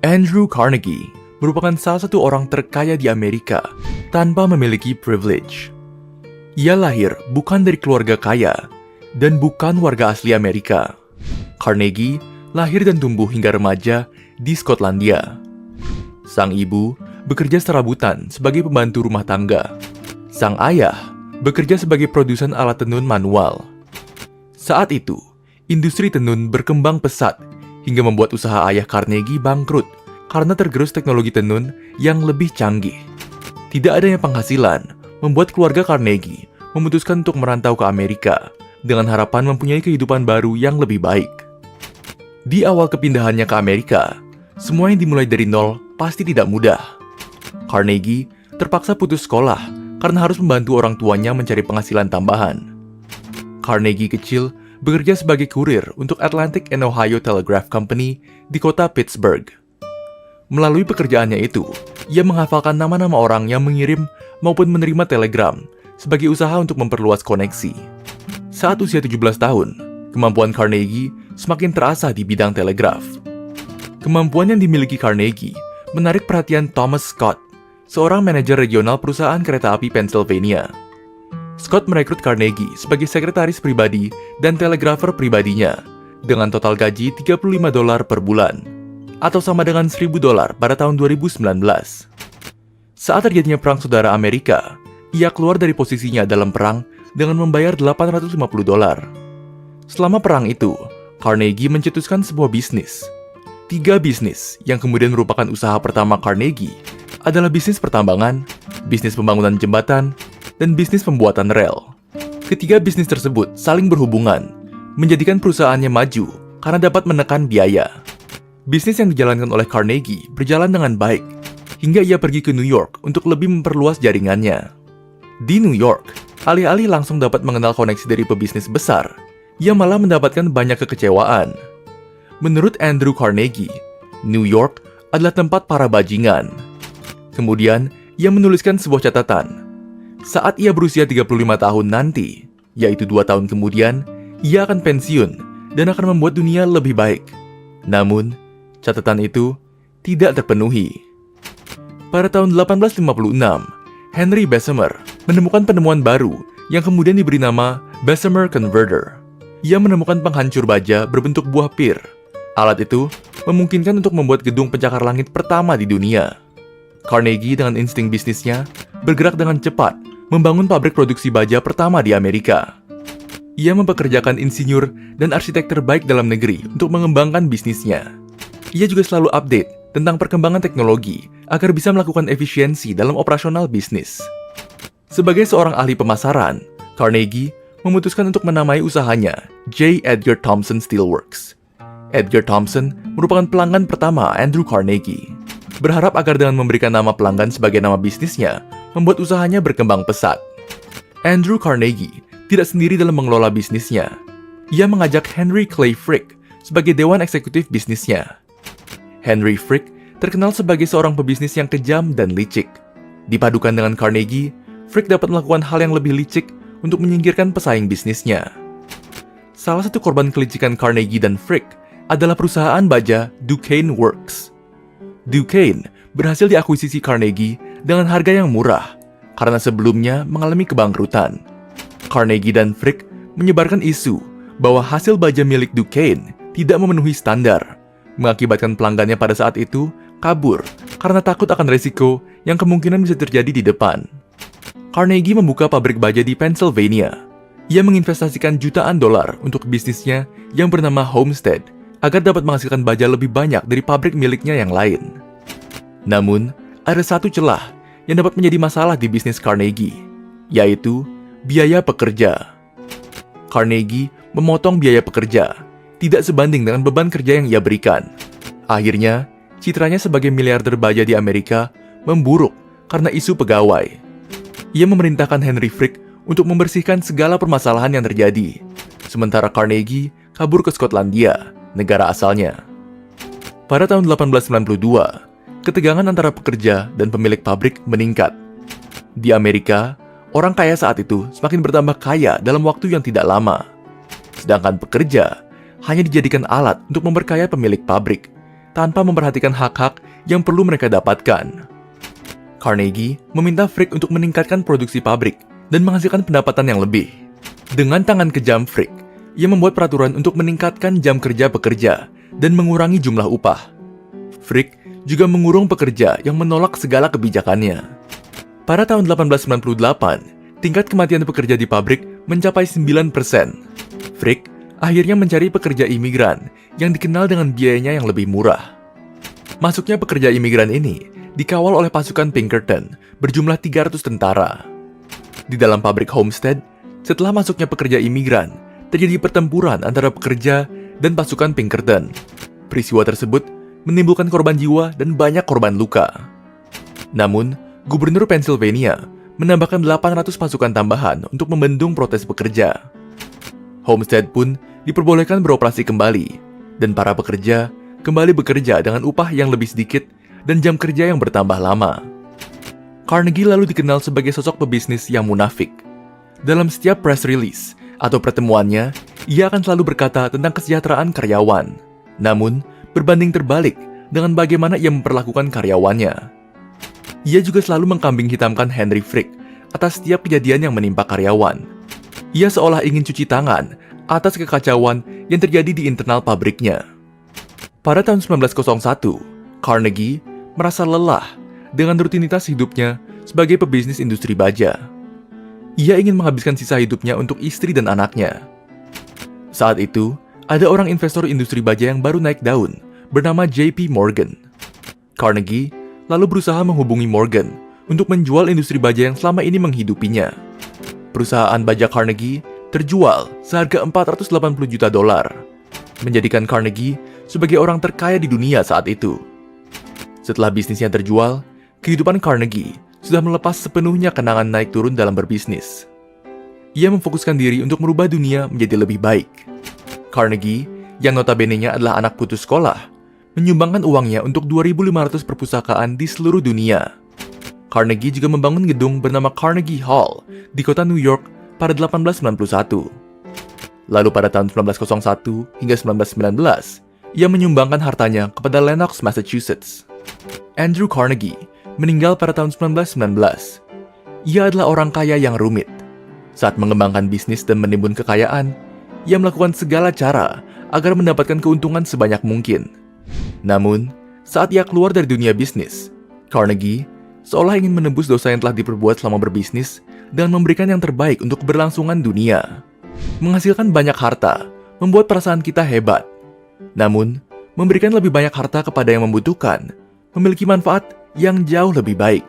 Andrew Carnegie merupakan salah satu orang terkaya di Amerika tanpa memiliki privilege. Ia lahir bukan dari keluarga kaya dan bukan warga asli Amerika. Carnegie lahir dan tumbuh hingga remaja di Skotlandia. Sang ibu bekerja serabutan sebagai pembantu rumah tangga. Sang ayah bekerja sebagai produsen alat tenun manual. Saat itu, industri tenun berkembang pesat hingga membuat usaha ayah Carnegie bangkrut karena tergerus teknologi tenun yang lebih canggih. Tidak adanya penghasilan membuat keluarga Carnegie memutuskan untuk merantau ke Amerika dengan harapan mempunyai kehidupan baru yang lebih baik. Di awal kepindahannya ke Amerika, semua yang dimulai dari nol pasti tidak mudah. Carnegie terpaksa putus sekolah karena harus membantu orang tuanya mencari penghasilan tambahan. Carnegie kecil bekerja sebagai kurir untuk Atlantic and Ohio Telegraph Company di kota Pittsburgh. Melalui pekerjaannya itu, ia menghafalkan nama-nama orang yang mengirim maupun menerima telegram sebagai usaha untuk memperluas koneksi. Saat usia 17 tahun, kemampuan Carnegie semakin terasa di bidang telegraf. Kemampuan yang dimiliki Carnegie menarik perhatian Thomas Scott, seorang manajer regional perusahaan kereta api Pennsylvania. Scott merekrut Carnegie sebagai sekretaris pribadi dan telegrafer pribadinya dengan total gaji $35 per bulan, atau sama dengan $1.000 pada tahun 2019. Saat terjadinya Perang Saudara Amerika, ia keluar dari posisinya dalam perang dengan membayar $850. Selama perang itu, Carnegie mencetuskan sebuah bisnis. 3 bisnis yang kemudian merupakan usaha pertama Carnegie adalah bisnis pertambangan, bisnis pembangunan jembatan, dan bisnis pembuatan rel. Ketiga bisnis tersebut saling berhubungan, menjadikan perusahaannya maju karena dapat menekan biaya. Bisnis yang dijalankan oleh Carnegie berjalan dengan baik, hingga ia pergi ke New York untuk lebih memperluas jaringannya. Di New York, alih-alih langsung dapat mengenal koneksi dari pebisnis besar, ia malah mendapatkan banyak kekecewaan. Menurut Andrew Carnegie, New York adalah tempat para bajingan. Kemudian, ia menuliskan sebuah catatan. Saat ia berusia 35 tahun nanti, yaitu 2 tahun kemudian, ia akan pensiun dan akan membuat dunia lebih baik. Namun, catatan itu tidak terpenuhi. Pada tahun 1856, Henry Bessemer menemukan penemuan baru yang kemudian diberi nama Bessemer Converter. Ia menemukan penghancur baja berbentuk buah pir. Alat itu memungkinkan untuk membuat gedung pencakar langit pertama di dunia. Carnegie dengan insting bisnisnya bergerak dengan cepat membangun pabrik produksi baja pertama di Amerika. Ia mempekerjakan insinyur dan arsitek terbaik dalam negeri untuk mengembangkan bisnisnya. Ia juga selalu update tentang perkembangan teknologi agar bisa melakukan efisiensi dalam operasional bisnis. Sebagai seorang ahli pemasaran, Carnegie memutuskan untuk menamai usahanya J. Edgar Thomson Steelworks. Edgar Thomson merupakan pelanggan pertama Andrew Carnegie. Berharap agar dengan memberikan nama pelanggan sebagai nama bisnisnya, membuat usahanya berkembang pesat. Andrew Carnegie tidak sendiri dalam mengelola bisnisnya. Ia mengajak Henry Clay Frick sebagai dewan eksekutif bisnisnya. Henry Frick terkenal sebagai seorang pebisnis yang kejam dan licik. Dipadukan dengan Carnegie, Frick dapat melakukan hal yang lebih licik untuk menyingkirkan pesaing bisnisnya. Salah satu korban kelicikan Carnegie dan Frick adalah perusahaan baja Duquesne Works. Duquesne berhasil diakuisisi Carnegie dengan harga yang murah karena sebelumnya mengalami kebangkrutan. Carnegie dan Frick menyebarkan isu bahwa hasil baja milik Duquesne tidak memenuhi standar, mengakibatkan pelanggannya pada saat itu kabur karena takut akan resiko yang kemungkinan bisa terjadi di depan. Carnegie membuka pabrik baja di Pennsylvania. Ia menginvestasikan jutaan dolar untuk bisnisnya yang bernama Homestead agar dapat menghasilkan baja lebih banyak dari pabrik miliknya yang lain. Namun, ada satu celah yang dapat menjadi masalah di bisnis Carnegie, yaitu biaya pekerja. Carnegie memotong biaya pekerja, tidak sebanding dengan beban kerja yang ia berikan. Akhirnya, citranya sebagai miliarder baja di Amerika memburuk karena isu pegawai. Ia memerintahkan Henry Frick untuk membersihkan segala permasalahan yang terjadi, sementara Carnegie kabur ke Skotlandia, negara asalnya. Pada tahun 1892, ketegangan antara pekerja dan pemilik pabrik meningkat. Di Amerika, orang kaya saat itu semakin bertambah kaya dalam waktu yang tidak lama. Sedangkan pekerja hanya dijadikan alat untuk memperkaya pemilik pabrik, tanpa memperhatikan hak-hak yang perlu mereka dapatkan. Carnegie meminta Frick untuk meningkatkan produksi pabrik dan menghasilkan pendapatan yang lebih. Dengan tangan kejam Frick, ia membuat peraturan untuk meningkatkan jam kerja pekerja dan mengurangi jumlah upah. Frick juga mengurung pekerja yang menolak segala kebijakannya. Pada tahun 1898, tingkat kematian pekerja di pabrik mencapai 9%. Frick akhirnya mencari pekerja imigran yang dikenal dengan biayanya yang lebih murah. Masuknya pekerja imigran ini dikawal oleh pasukan Pinkerton berjumlah 300 tentara. Di dalam pabrik Homestead, setelah masuknya pekerja imigran, terjadi pertempuran antara pekerja dan pasukan Pinkerton. Peristiwa tersebut menimbulkan korban jiwa dan banyak korban luka. Namun, Gubernur Pennsylvania menambahkan 800 pasukan tambahan untuk membendung protes pekerja. Homestead pun diperbolehkan beroperasi kembali, dan para pekerja kembali bekerja dengan upah yang lebih sedikit dan jam kerja yang bertambah lama. Carnegie lalu dikenal sebagai sosok pebisnis yang munafik. Dalam setiap press release atau pertemuannya, ia akan selalu berkata tentang kesejahteraan karyawan. Namun, berbanding terbalik dengan bagaimana ia memperlakukan karyawannya. Ia juga selalu mengkambing hitamkan Henry Frick atas setiap kejadian yang menimpa karyawan. Ia seolah ingin cuci tangan atas kekacauan yang terjadi di internal pabriknya. Pada tahun 1901, Carnegie merasa lelah dengan rutinitas hidupnya sebagai pebisnis industri baja. Ia ingin menghabiskan sisa hidupnya untuk istri dan anaknya. Saat itu, ada orang investor industri baja yang baru naik daun bernama J.P. Morgan. Carnegie lalu berusaha menghubungi Morgan untuk menjual industri baja yang selama ini menghidupinya. Perusahaan baja Carnegie terjual seharga $480 juta, menjadikan Carnegie sebagai orang terkaya di dunia saat itu. Setelah bisnisnya terjual, kehidupan Carnegie sudah melepas sepenuhnya kenangan naik turun dalam berbisnis. Ia memfokuskan diri untuk merubah dunia menjadi lebih baik. Carnegie, yang notabene-nya adalah anak putus sekolah, menyumbangkan uangnya untuk 2.500 perpustakaan di seluruh dunia. Carnegie juga membangun gedung bernama Carnegie Hall di kota New York pada 1891. Lalu pada tahun 1901 hingga 1919, ia menyumbangkan hartanya kepada Lenox, Massachusetts. Andrew Carnegie meninggal pada tahun 1919. Ia adalah orang kaya yang rumit. Saat mengembangkan bisnis dan menimbun kekayaan, ia melakukan segala cara agar mendapatkan keuntungan sebanyak mungkin. Namun, saat ia keluar dari dunia bisnis, Carnegie seolah ingin menebus dosa yang telah diperbuat selama berbisnis dan memberikan yang terbaik untuk keberlangsungan dunia. Menghasilkan banyak harta membuat perasaan kita hebat. Namun, memberikan lebih banyak harta kepada yang membutuhkan memiliki manfaat yang jauh lebih baik.